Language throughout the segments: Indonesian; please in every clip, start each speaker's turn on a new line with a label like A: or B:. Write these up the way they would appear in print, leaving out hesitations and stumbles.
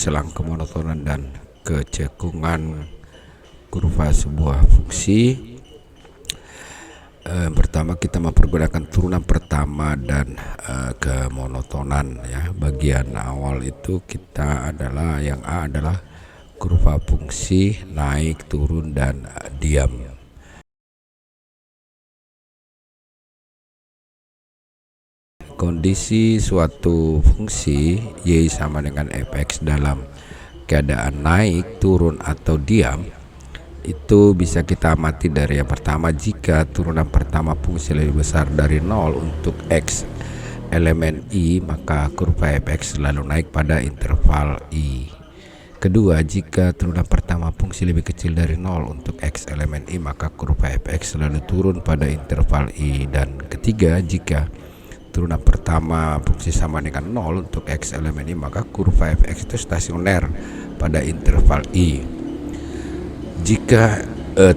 A: selang kemonotonan dan kecekungan kurva sebuah fungsi. Pertama kita mempergunakan turunan pertama dan kemonotonan ya. Bagian awal itu kita adalah yang A adalah kurva fungsi naik, turun, dan diam. Kondisi suatu fungsi y sama dengan fx dalam keadaan naik, turun, atau diam itu bisa kita amati dari yang pertama. Jika turunan pertama fungsi lebih besar dari 0 untuk x elemen i, maka kurva fx selalu naik pada interval i. Kedua, jika turunan pertama fungsi lebih kecil dari 0 untuk x elemen i, maka kurva fx selalu turun pada interval i. Dan ketiga, jika turunan pertama fungsi sama dengan 0 untuk x elemen i, maka kurva fx itu stasioner pada interval i. Jika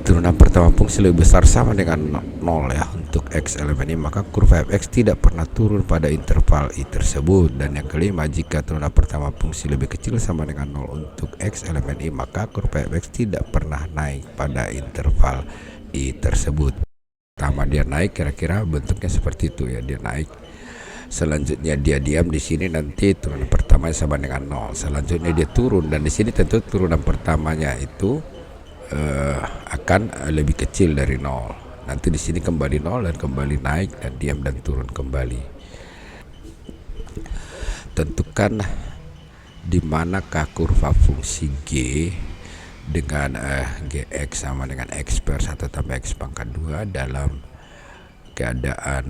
A: turunan pertama fungsi lebih besar sama dengan 0 ya untuk x elemen i, maka kurva fx tidak pernah turun pada interval i tersebut. Dan yang kelima, jika turunan pertama fungsi lebih kecil sama dengan 0 untuk x elemen i, maka kurva fx tidak pernah naik pada interval i tersebut. Pertama dia naik, kira-kira bentuknya seperti itu ya, dia naik. Selanjutnya dia diam, di sini nanti turunan pertamanya sama dengan 0. Selanjutnya dia turun, dan di sini tentu turunan pertamanya itu akan lebih kecil dari 0. Nanti di sini kembali 0 dan kembali naik dan diam dan turun kembali. Tentukan di manakah kurva fungsi g dengan gx sama dengan x per 1 tambah x pangkat 2 dalam keadaan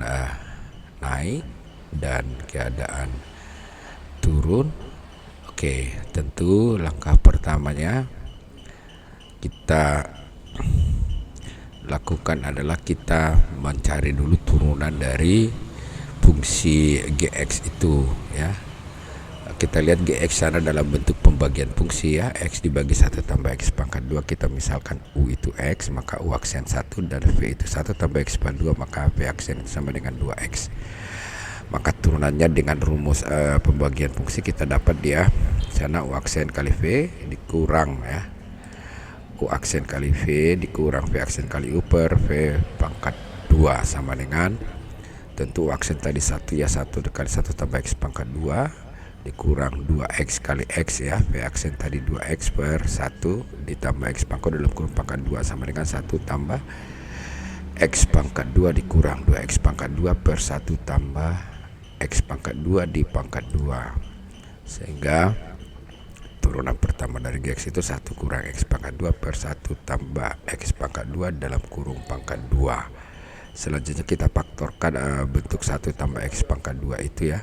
A: naik dan keadaan turun. Oke, tentu langkah pertamanya kita lakukan adalah kita mencari dulu turunan dari fungsi gx itu ya. Kita lihat gx sana dalam bentuk pembagian fungsi ya, x dibagi 1 tambah x pangkat 2. Kita misalkan u itu x, maka u aksen 1, dan v itu 1 tambah x pangkat 2, maka v aksen sama dengan 2x. Maka turunannya dengan rumus pembagian fungsi kita dapat dia sana u aksen kali v dikurang ya, u aksen kali v dikurang v aksen kali u per v pangkat 2 sama dengan, tentu u aksen tadi 1 ya, 1 kali 1 tambah x pangkat 2 dikurang 2x kali x ya, v aksen tadi 2x per 1 ditambah x pangkat dalam kurung pangkat 2 sama dengan 1 tambah x pangkat 2 dikurang 2x pangkat 2 per 1 tambah x pangkat 2 di pangkat 2, sehingga turunan pertama dari gx itu 1 kurang x pangkat 2 per 1 tambah x pangkat 2 dalam kurung pangkat 2. Selanjutnya kita faktorkan bentuk 1 tambah x pangkat 2 itu ya.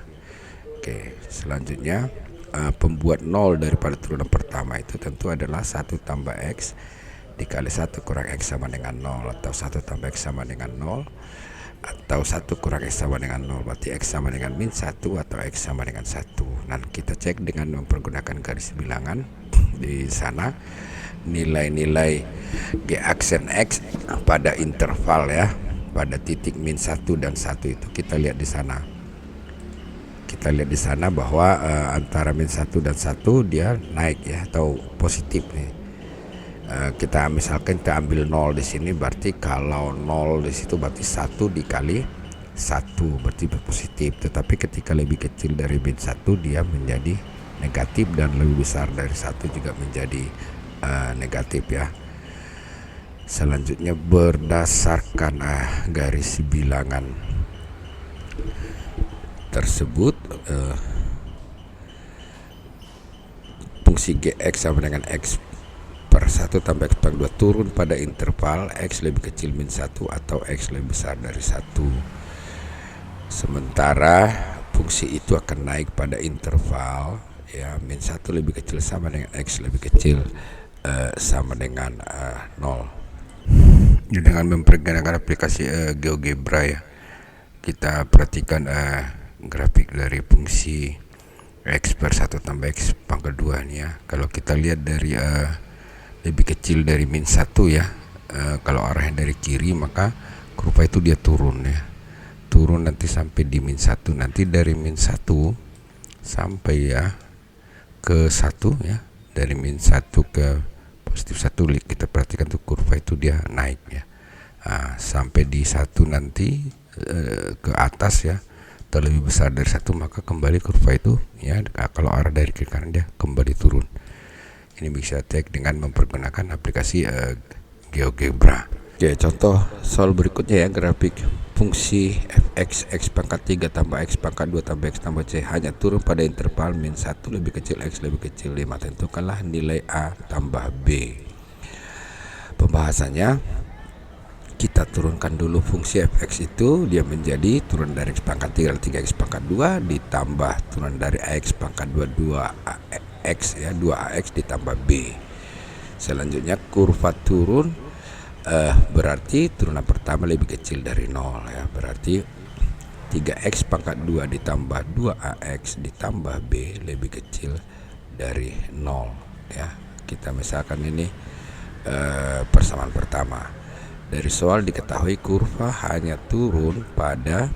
A: Oke, selanjutnya pembuat 0 daripada turunan pertama itu tentu adalah 1 tambah x dikali 1 kurang x sama dengan 0, atau 1 tambah x sama dengan 0, atau 1 kurang x sama dengan 0, berarti x sama dengan min 1 atau x sama dengan 1. Nah, kita cek dengan mempergunakan garis bilangan di sana nilai-nilai g aksen x pada interval ya, pada titik min 1 dan 1 itu kita lihat di sana. Kita lihat di sana bahwa antara min 1 dan 1 dia naik ya, atau positif nih. Kita misalkan kita ambil 0 di sini, berarti kalau 0 di situ berarti 1 dikali 1 berarti positif. Tetapi ketika lebih kecil dari min 1 dia menjadi negatif, dan lebih besar dari 1 juga menjadi negatif ya. Selanjutnya berdasarkan garis bilangan tersebut, fungsi gx sama dengan x per 1 tambah x pangkat 2 turun pada interval x lebih kecil min 1 atau x lebih besar dari 1. Sementara fungsi itu akan naik pada interval ya, min 1 lebih kecil sama dengan x lebih kecil sama dengan 0. Dengan mempergunakan aplikasi GeoGebra ya, kita perhatikan grafik dari fungsi x per 1 tambah x pangkat 2 nih ya. Kalau kita lihat dari lebih kecil dari min 1 ya, kalau arahnya dari kiri maka kurva itu dia turun ya, turun nanti sampai di min 1. Nanti dari min 1 sampai ya ke 1 ya, dari min 1 ke positif 1, kita perhatikan tuh kurva itu dia naik ya. Sampai di 1 nanti ke atas ya, atau lebih besar dari 1, maka kembali kurva itu ya, kalau arah dari kiri kanan dia kembali turun. Ini bisa cek dengan mempergunakan aplikasi GeoGebra. Oke, contoh soal berikutnya ya, grafik fungsi fx x pangkat 3 tambah x pangkat 2 tambah x tambah c hanya turun pada interval min 1 lebih kecil x lebih kecil 5. Tentukanlah nilai a tambah b. Pembahasannya, kita turunkan dulu fungsi fx itu, dia menjadi turun dari x pangkat 3 3x pangkat 2 ditambah turun dari ax pangkat 2 2ax ya, 2ax ditambah b. Selanjutnya kurva turun, berarti turunan pertama lebih kecil dari 0 ya, berarti 3x pangkat 2 ditambah 2ax ditambah b lebih kecil dari 0 ya. Kita misalkan ini persamaan pertama. Dari soal diketahui kurva hanya turun pada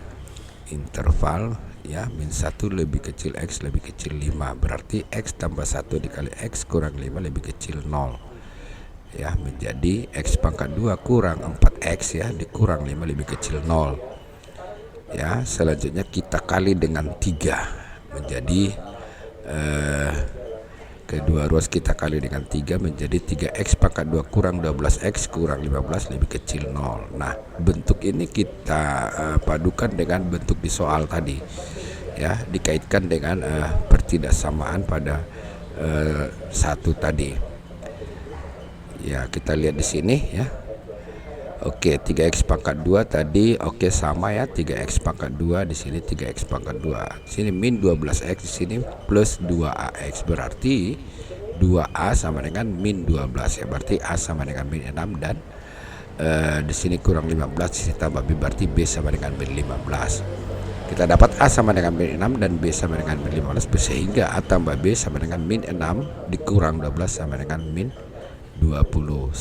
A: interval ya, min 1 lebih kecil x lebih kecil 5, berarti x tambah 1 dikali x kurang 5 lebih kecil 0 ya, menjadi x pangkat 2 kurang 4x ya, dikurang 5 lebih kecil 0 ya. Selanjutnya kita kali dengan 3, menjadi kedua ruas kita kali dengan 3 menjadi 3x pangkat 2 kurang 12x kurang 15 lebih kecil 0. Nah, bentuk ini kita padukan dengan bentuk di soal tadi ya, dikaitkan dengan pertidaksamaan pada 1 tadi ya. Kita lihat di sini ya. Oke, 3x pangkat 2 tadi oke sama ya, 3x pangkat 2 di sini 3x pangkat 2. Di sini min 12x, di sini plus 2ax, berarti 2a sama dengan min 12 ya, berarti a sama dengan min 6 dan di sini kurang 15, di sini tambah b, berarti b sama dengan min 15. Kita dapat a sama dengan min 6 dan b sama dengan min 15, sehingga a tambah b sama dengan min 6 dikurang 12 sama dengan min 21.